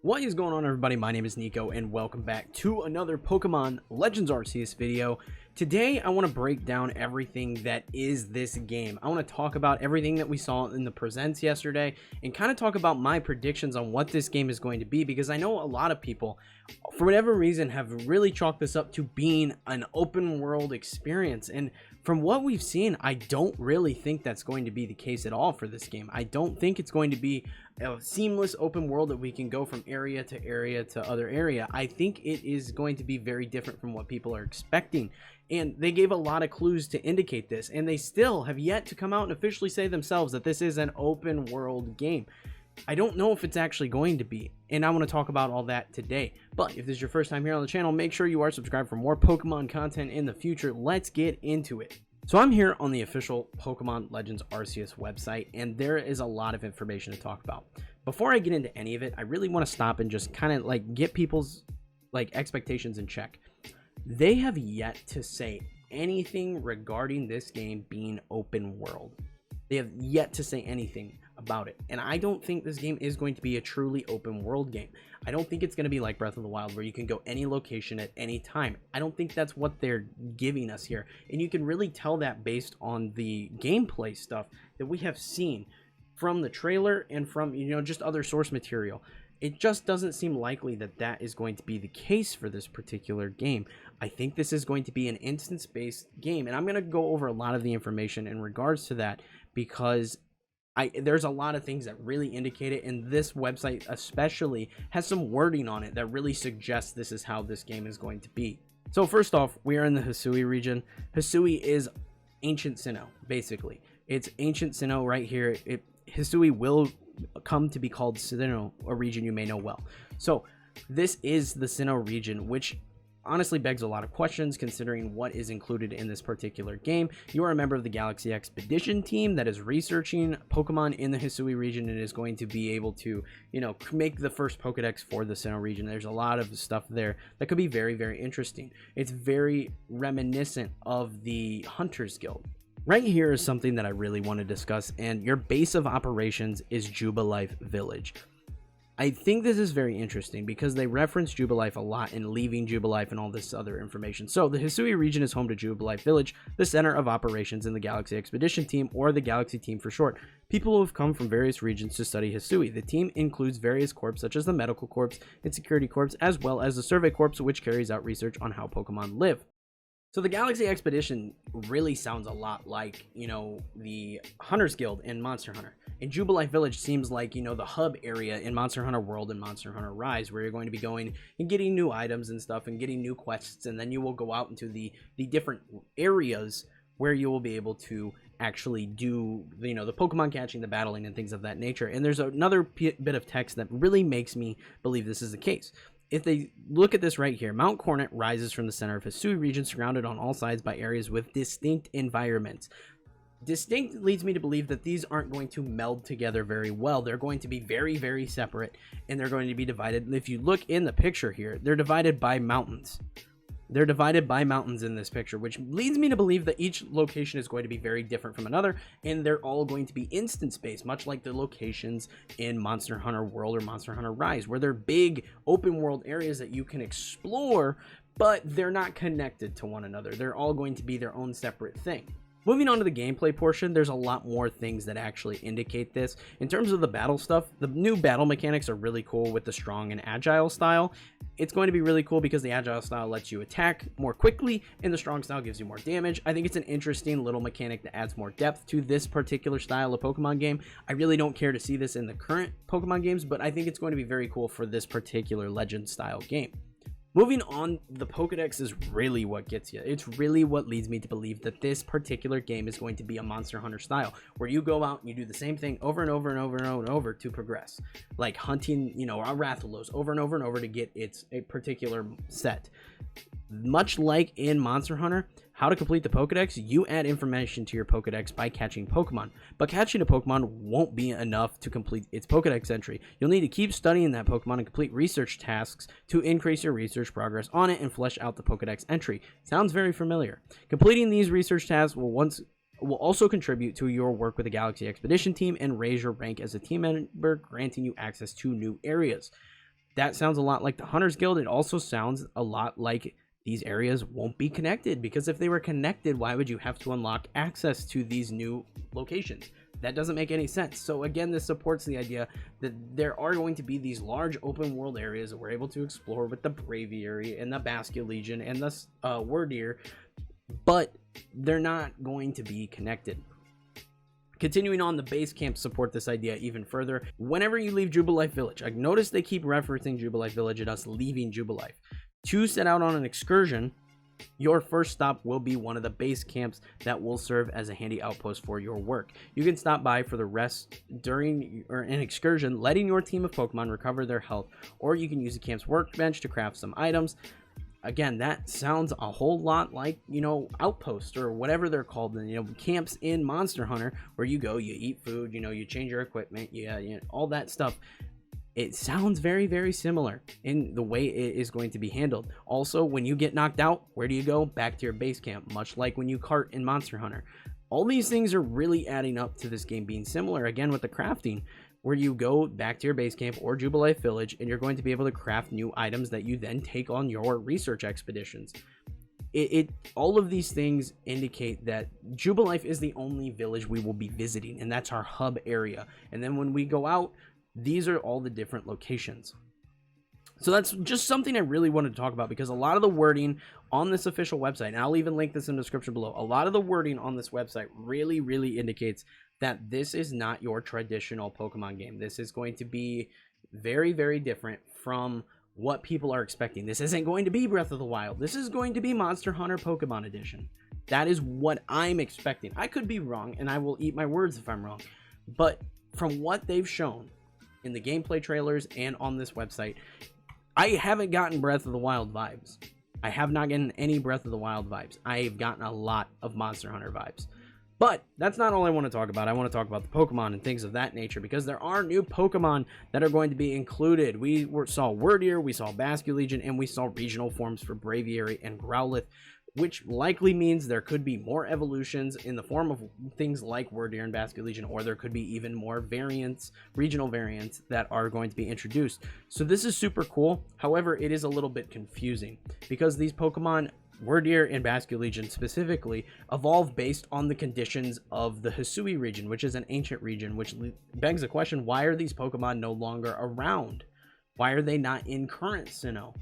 What is going on, everybody? My name is Nico and welcome back to another Pokemon Legends Arceus video. Today I want to break down everything that is this game. I want to talk about everything that we saw in the presents yesterday and kind of talk about my predictions on what this game is going to be, because I know a lot of people, for whatever reason, have really chalked this up to being an open world experience, and from what we've seen, I don't really think that's going to be the case at all for this game. I don't think it's going to be a seamless open world that we can go from area to area to other area. I think it is going to be very different from what people are expecting, and they gave a lot of clues to indicate this, and they still have yet to come out and officially say themselves that this is an open world game. I don't know if it's actually going to be, and I want to talk about all that today. But if this is your first time here on the channel, make sure you are subscribed for more Pokemon content in the future. Let's get into it. So I'm here on the official Pokemon Legends Arceus website, and there is a lot of information to talk about. Before I get into any of it, I really want to stop and just kind of get people's expectations in check. They have yet to say anything regarding this game being open world. They have yet to say anything about it, and I don't think this game is going to be a truly open world game. I don't think it's going to be like Breath of the Wild, where you can go any location at any time. I don't think that's what they're giving us here, and you can really tell that based on the gameplay stuff that we have seen from the trailer and from just other source material. It just doesn't seem likely that that is going to be the case for this particular game. I think this is going to be an instance-based game, and I'm going to go over a lot of the information in regards to that, because there's a lot of things that really indicate it, and this website especially has some wording on it that really suggests this is how this game is going to be. So first off, we are in the Hisui region. Hisui is ancient Sinnoh, basically. It's ancient Sinnoh right here. Hisui will come to be called Sinnoh, a region you may know well. So this is the Sinnoh region, which honestly begs a lot of questions considering what is included in this particular game. You are a member of the Galaxy Expedition team that is researching Pokemon in the Hisui region and is going to be able to, make the first Pokedex for the Sinnoh region. There's a lot of stuff there that could be very, very interesting. It's very reminiscent of the Hunters Guild. Right here is something that I really want to discuss, and your base of operations is Jubilife Village. I think this is very interesting because they reference Jubilife a lot in leaving Jubilife and all this other information. So the Hisui region is home to Jubilife Village, the center of operations in the Galaxy Expedition team, or the Galaxy team for short. People who have come from various regions to study Hisui. The team includes various corps such as the Medical Corps and Security Corps, as well as the Survey Corps, which carries out research on how Pokemon live. So the Galaxy Expedition really sounds a lot like, the Hunters Guild in Monster Hunter. And Jubilife Village seems like, the hub area in Monster Hunter World and Monster Hunter Rise, where you're going to be going and getting new items and stuff and getting new quests, and then you will go out into the different areas where you will be able to actually do, the Pokemon catching, the battling, and things of that nature. And there's another bit of text that really makes me believe this is the case. If they look at this right here, Mount Coronet rises from the center of Hisui region, surrounded on all sides by areas with distinct environments. Distinct leads me to believe that these aren't going to meld together very well. They're going to be very, very separate, and they're going to be divided. If you look in the picture here, they're divided by mountains. They're divided by mountains in this picture, which leads me to believe that each location is going to be very different from another, and they're all going to be instance-based, much like the locations in Monster Hunter World or Monster Hunter Rise, where they're big open-world areas that you can explore, but they're not connected to one another. They're all going to be their own separate thing. Moving on to the gameplay portion, there's a lot more things that actually indicate this. In terms of the battle stuff, the new battle mechanics are really cool with the strong and agile style. It's going to be really cool because the agile style lets you attack more quickly and the strong style gives you more damage. I think it's an interesting little mechanic that adds more depth to this particular style of Pokemon game. I really don't care to see this in the current Pokemon games, but I think it's going to be very cool for this particular Legend style game. Moving on, the Pokedex is really what gets you. It's really what leads me to believe that this particular game is going to be a Monster Hunter style, where you go out and you do the same thing over and over and over and over and over to progress. Like hunting, a Rathalos over and over and over to get a particular set. Much like in Monster Hunter, how to complete the Pokedex, you add information to your Pokedex by catching Pokemon. But catching a Pokemon won't be enough to complete its Pokedex entry. You'll need to keep studying that Pokemon and complete research tasks to increase your research progress on it and flesh out the Pokedex entry. Sounds very familiar. Completing these research tasks will also contribute to your work with the Galaxy Expedition team and raise your rank as a team member, granting you access to new areas. That sounds a lot like the Hunters Guild. It also sounds a lot like these areas won't be connected, because if they were connected, why would you have to unlock access to these new locations? That doesn't make any sense. So again, this supports the idea that there are going to be these large open world areas that we're able to explore with the Braviary and the Basque Legion and the Wordeer, but they're not going to be connected. Continuing on, the base camps support this idea even further. Whenever you leave Jubilife Village, I notice they keep referencing Jubilife Village and us leaving Jubilife. To set out on an excursion, your first stop will be one of the base camps that will serve as a handy outpost for your work. You can stop by for the rest during an excursion, letting your team of Pokemon recover their health, or you can use the camp's workbench to craft some items. Again, that sounds a whole lot like, outposts or whatever they're called, camps in Monster Hunter, where you go, you eat food, you change your equipment, all that stuff. It sounds very, very similar in the way it is going to be handled. Also, when you get knocked out, where do you go? Back to your base camp, much like when you cart in Monster Hunter. All these things are really adding up to this game being similar, again, with the crafting, where you go back to your base camp or Jubilife Village, and you're going to be able to craft new items that you then take on your research expeditions. All of these things indicate that Jubilife is the only village we will be visiting, and that's our hub area. And then when we go out, these are all the different locations. So that's just something I really wanted to talk about, because a lot of the wording on this official website, and I'll even link this in the description below, a lot of the wording on this website really, really indicates that this is not your traditional Pokemon game. This is going to be very, very different from what people are expecting. This isn't going to be Breath of the Wild. This is going to be Monster Hunter Pokemon Edition. That is what I'm expecting. I could be wrong, and I will eat my words if I'm wrong. But from what they've shown in the gameplay trailers and on this website, I haven't gotten Breath of the Wild vibes. I have not gotten any Breath of the Wild vibes. I've gotten a lot of Monster Hunter vibes. But that's not all I want to talk about. I want to talk about the Pokemon and things of that nature, because there are new Pokemon that are going to be included. We saw Wordeer, we saw Basque Legion, and we saw regional forms for Braviary and Growlithe, which likely means there could be more evolutions in the form of things like Wordeer and Basque Legion, or there could be even more variants, regional variants, that are going to be introduced. So this is super cool. However, it is a little bit confusing, because these Pokemon, Wordeer and Basque Legion specifically, evolve based on the conditions of the Hisui region, which is an ancient region, which begs the question, why are these Pokemon no longer around? Why are they not in current Sinnoh?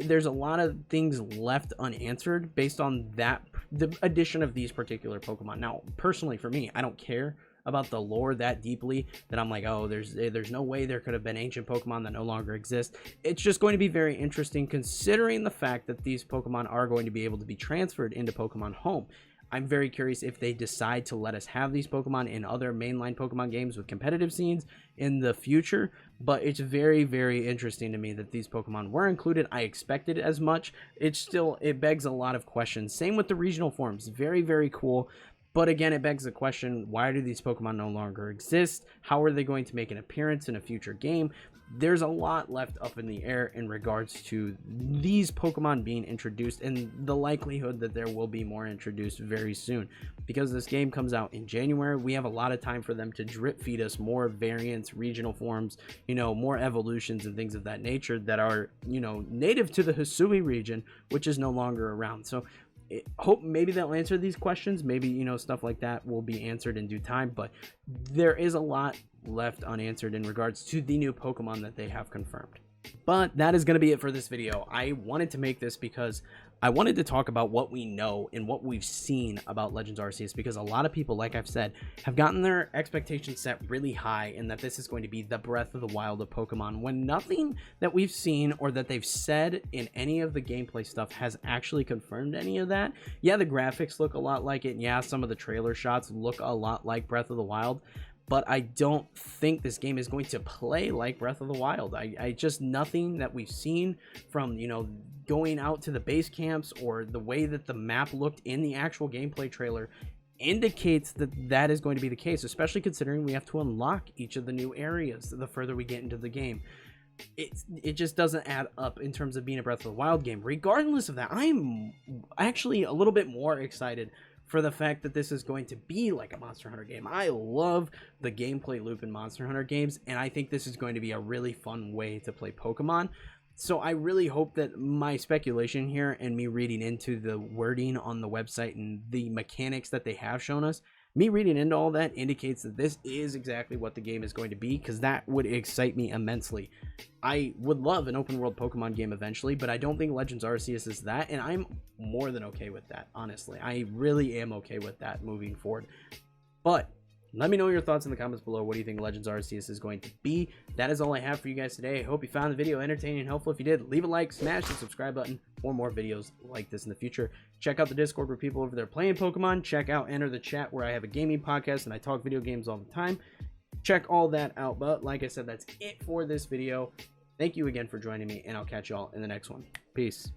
There's a lot of things left unanswered based on the addition of these particular Pokemon. Now, personally, for me, I don't care about the lore that deeply that I'm like, oh, there's no way there could have been ancient Pokemon that no longer exist. It's just going to be very interesting, considering the fact that these Pokemon are going to be able to be transferred into Pokemon Home. I'm very curious if they decide to let us have these Pokemon in other mainline Pokemon games with competitive scenes in the future, but it's very, very interesting to me that these Pokemon were included. I expected as much. It begs a lot of questions. Same with the regional forms. Very, very cool. But again, it begs the question, why do these Pokemon no longer exist? How are they going to make an appearance in a future game? There's a lot left up in the air in regards to these Pokemon being introduced, and the likelihood that there will be more introduced very soon. Because this game comes out in January, we have a lot of time for them to drip feed us more variants, regional forms, more evolutions and things of that nature that are, native to the Hisui region, which is no longer around. So hope maybe they'll answer these questions. Maybe, stuff like that will be answered in due time, but there is a lot left unanswered in regards to the new Pokemon that they have confirmed. But that is going to be it for this video. I wanted to make this because I wanted to talk about what we know and what we've seen about Legends Arceus, because a lot of people, like I've said, have gotten their expectations set really high, and that this is going to be the Breath of the Wild of Pokemon, when nothing that we've seen or that they've said in any of the gameplay stuff has actually confirmed any of that. Yeah, the graphics look a lot like it, and yeah, some of the trailer shots look a lot like Breath of the Wild, but I don't think this game is going to play like Breath of the Wild. I just, nothing that we've seen from, going out to the base camps or the way that the map looked in the actual gameplay trailer indicates that that is going to be the case, especially considering we have to unlock each of the new areas the further we get into the game. It just doesn't add up in terms of being a Breath of the Wild game. Regardless of that, I'm actually a little bit more excited for the fact that this is going to be like a Monster Hunter game. I love the gameplay loop in Monster Hunter games, and I think this is going to be a really fun way to play Pokemon. So I really hope that my speculation here and me reading into the wording on the website and the mechanics that they have shown us, me reading into all that indicates that this is exactly what the game is going to be, because that would excite me immensely. I would love an open world Pokemon game eventually, but I don't think Legends Arceus is that, and I'm more than okay with that, honestly. I really am okay with that moving forward. But let me know your thoughts in the comments below. What do you think Legends Arceus is going to be? That is all I have for you guys today. I hope you found the video entertaining and helpful. If you did, leave a like, smash the subscribe button for more videos like this in the future. Check out the Discord where people over there playing Pokemon. Check out Enter the Chat where I have a gaming podcast and I talk video games all the time. Check all that out. But like I said, that's it for this video. Thank you again for joining me, and I'll catch y'all in the next one. Peace.